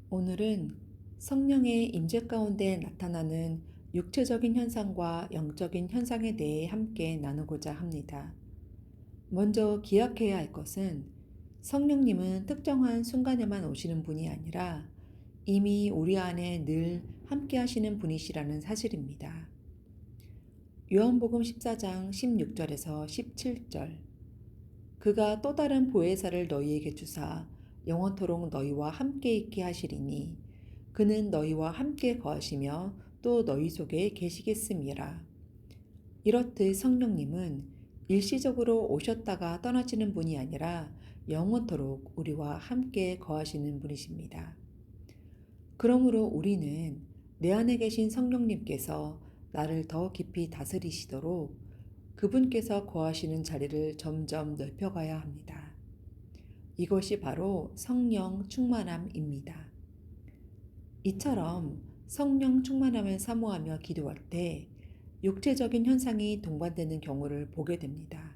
오늘은 성령의 임재 가운데 나타나는 육체적인 현상과 영적인 현상에 대해 함께 나누고자 합니다. 먼저 기억해야 할 것은 성령님은 특정한 순간에만 오시는 분이 아니라 이미 우리 안에 늘 함께 하시는 분이시라는 사실입니다. 요한복음 14장 16절에서 17절 그가 또 다른 보혜사를 너희에게 주사 영원토록 너희와 함께 있게 하시리니 그는 너희와 함께 거하시며 또 너희 속에 계시겠음이라. 이렇듯 성령님은 일시적으로 오셨다가 떠나시는 분이 아니라 영원토록 우리와 함께 거하시는 분이십니다. 그러므로 우리는 내 안에 계신 성령님께서 나를 더 깊이 다스리시도록 그분께서 거하시는 자리를 점점 넓혀가야 합니다. 이것이 바로 성령 충만함입니다. 이처럼 성령 충만함을 사모하며 기도할 때 육체적인 현상이 동반되는 경우를 보게 됩니다.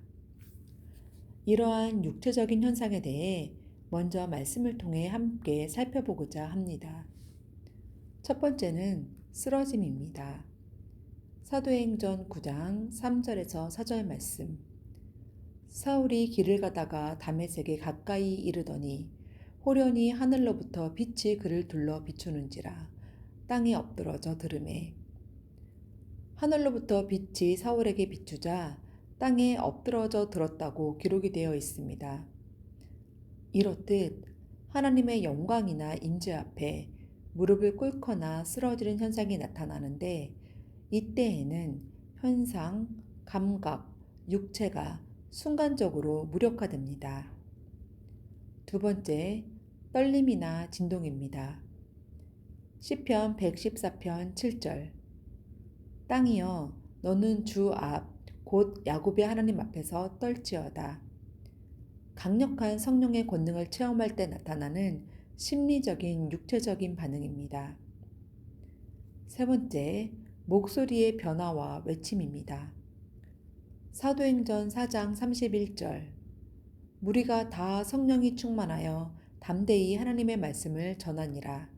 이러한 육체적인 현상에 대해 먼저 말씀을 통해 함께 살펴보고자 합니다. 첫 번째는 쓰러짐입니다. 사도행전 9장 3절에서 4절 말씀. 사울이 길을 가다가 다메섹에 가까이 이르더니 호련히 하늘로부터 빛이 그를 둘러 비추는지라 땅에 엎드러져 들으매 하늘로부터 빛이 사울에게 비추자 땅에 엎드러져 들었다고 기록이 되어 있습니다. 이렇듯 하나님의 영광이나 임재 앞에 무릎을 꿇거나 쓰러지는 현상이 나타나는데 이때에는 현상, 감각, 육체가 순간적으로 무력화됩니다. 두 번째, 떨림이나 진동입니다. 시편 114편 7절 땅이여 너는 주 앞 곧 야곱의 하나님 앞에서 떨지어다. 강력한 성령의 권능을 체험할 때 나타나는 심리적인 육체적인 반응입니다. 세 번째, 목소리의 변화와 외침입니다. 사도행전 4장 31절 무리가 다 성령이 충만하여 담대히 하나님의 말씀을 전하니라.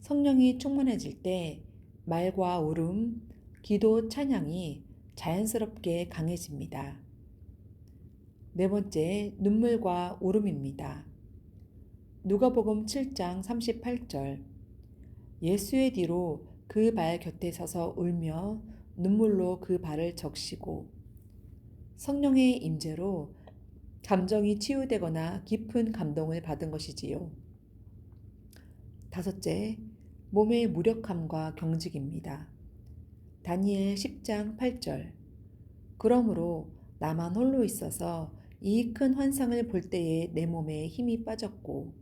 성령이 충만해질 때 말과 울음, 기도, 찬양이 자연스럽게 강해집니다. 네 번째, 눈물과 울음입니다. 누가복음 7장 38절 예수의 뒤로 그 발 곁에 서서 울며 눈물로 그 발을 적시고 성령의 임재로 감정이 치유되거나 깊은 감동을 받은 것이지요. 다섯째, 몸의 무력함과 경직입니다. 다니엘 10장 8절 그러므로 나만 홀로 있어서 이 큰 환상을 볼 때에 내 몸에 힘이 빠졌고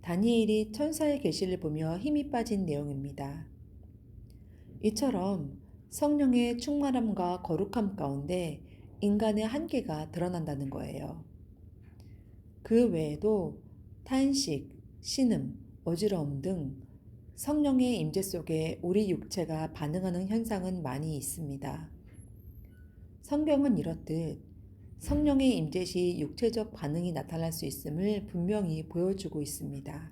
다니엘이 천사의 계시를 보며 힘이 빠진 내용입니다. 이처럼 성령의 충만함과 거룩함 가운데 인간의 한계가 드러난다는 거예요. 그 외에도 탄식, 신음, 어지러움 등 성령의 임재 속에 우리 육체가 반응하는 현상은 많이 있습니다. 성경은 이렇듯 성령의 임재 시 육체적 반응이 나타날 수 있음을 분명히 보여주고 있습니다.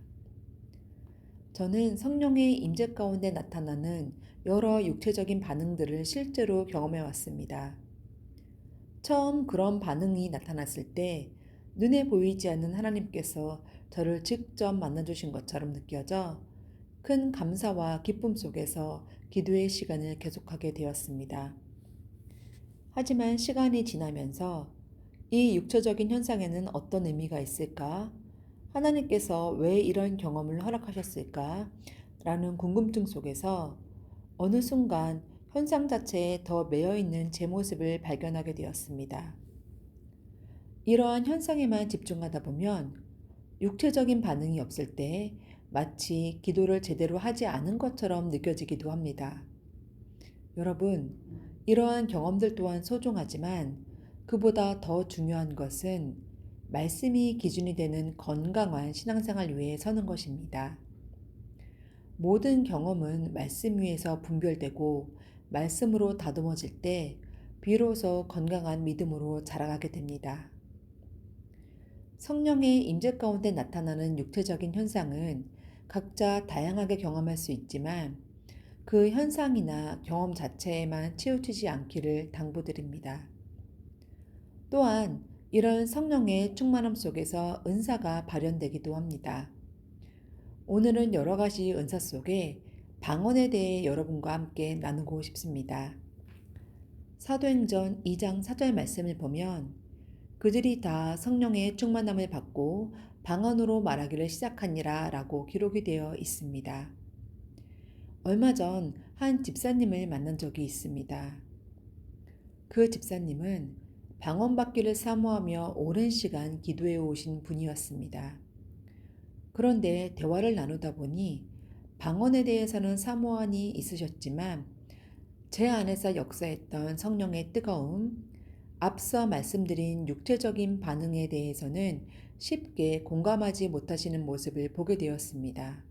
저는 성령의 임재 가운데 나타나는 여러 육체적인 반응들을 실제로 경험해 왔습니다. 처음 그런 반응이 나타났을 때 눈에 보이지 않는 하나님께서 저를 직접 만나주신 것처럼 느껴져 큰 감사와 기쁨 속에서 기도의 시간을 계속하게 되었습니다. 하지만 시간이 지나면서 이 육체적인 현상에는 어떤 의미가 있을까? 하나님께서 왜 이런 경험을 허락하셨을까? 라는 궁금증 속에서 어느 순간 현상 자체에 더 매여 있는 제 모습을 발견하게 되었습니다. 이러한 현상에만 집중하다 보면 육체적인 반응이 없을 때 마치 기도를 제대로 하지 않은 것처럼 느껴지기도 합니다. 여러분, 이러한 경험들 또한 소중하지만 그보다 더 중요한 것은 말씀이 기준이 되는 건강한 신앙생활 위에 서는 것입니다. 모든 경험은 말씀 위에서 분별되고 말씀으로 다듬어질 때 비로소 건강한 믿음으로 자라가게 됩니다. 성령의 임재 가운데 나타나는 육체적인 현상은 각자 다양하게 경험할 수 있지만 그 현상이나 경험 자체에만 치우치지 않기를 당부드립니다. 또한 이런 성령의 충만함 속에서 은사가 발현되기도 합니다. 오늘은 여러 가지 은사 속에 방언에 대해 여러분과 함께 나누고 싶습니다. 사도행전 2장 4절 말씀을 보면 그들이 다 성령의 충만함을 받고 방언으로 말하기를 시작하니라 라고 기록이 되어 있습니다. 얼마 전 한 집사님을 만난 적이 있습니다. 그 집사님은 방언 받기를 사모하며 오랜 시간 기도해 오신 분이었습니다. 그런데 대화를 나누다 보니 방언에 대해서는 사모함이 있으셨지만 제 안에서 역사했던 성령의 뜨거움, 앞서 말씀드린 육체적인 반응에 대해서는 쉽게 공감하지 못하시는 모습을 보게 되었습니다.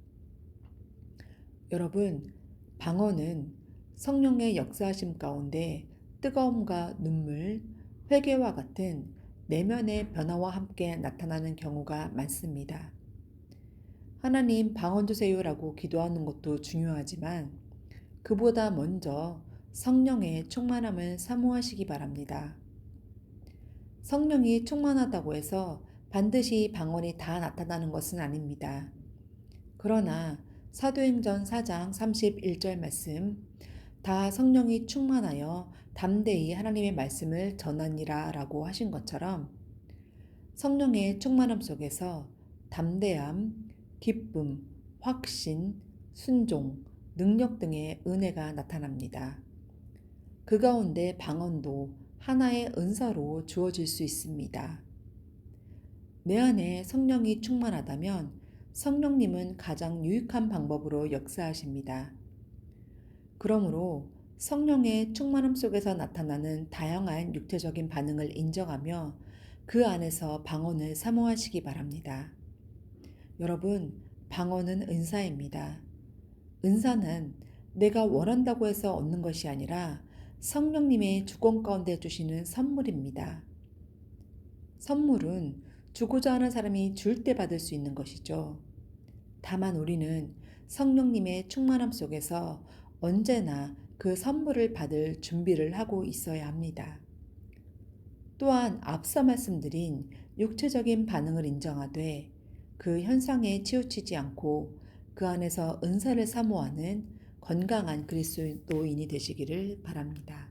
여러분, 방언은 성령의 역사하심 가운데 뜨거움과 눈물, 회개와 같은 내면의 변화와 함께 나타나는 경우가 많습니다. 하나님 방언 주세요라고 기도하는 것도 중요하지만 그보다 먼저 성령의 충만함을 사모하시기 바랍니다. 성령이 충만하다고 해서 반드시 방언이 다 나타나는 것은 아닙니다. 그러나 사도행전 4장 31절 말씀 다 성령이 충만하여 담대히 하나님의 말씀을 전하니라 라고 하신 것처럼 성령의 충만함 속에서 담대함, 기쁨, 확신, 순종, 능력 등의 은혜가 나타납니다. 그 가운데 방언도 하나의 은사로 주어질 수 있습니다. 내 안에 성령이 충만하다면 성령님은 가장 유익한 방법으로 역사하십니다. 그러므로 성령의 충만함 속에서 나타나는 다양한 육체적인 반응을 인정하며 그 안에서 방언을 사모하시기 바랍니다. 여러분, 방언은 은사입니다. 은사는 내가 원한다고 해서 얻는 것이 아니라 성령님의 주권 가운데 주시는 선물입니다. 선물은 주고자 하는 사람이 줄 때 받을 수 있는 것이죠. 다만 우리는 성령님의 충만함 속에서 언제나 그 선물을 받을 준비를 하고 있어야 합니다. 또한 앞서 말씀드린 육체적인 반응을 인정하되 그 현상에 치우치지 않고 그 안에서 은사를 사모하는 건강한 그리스도인이 되시기를 바랍니다.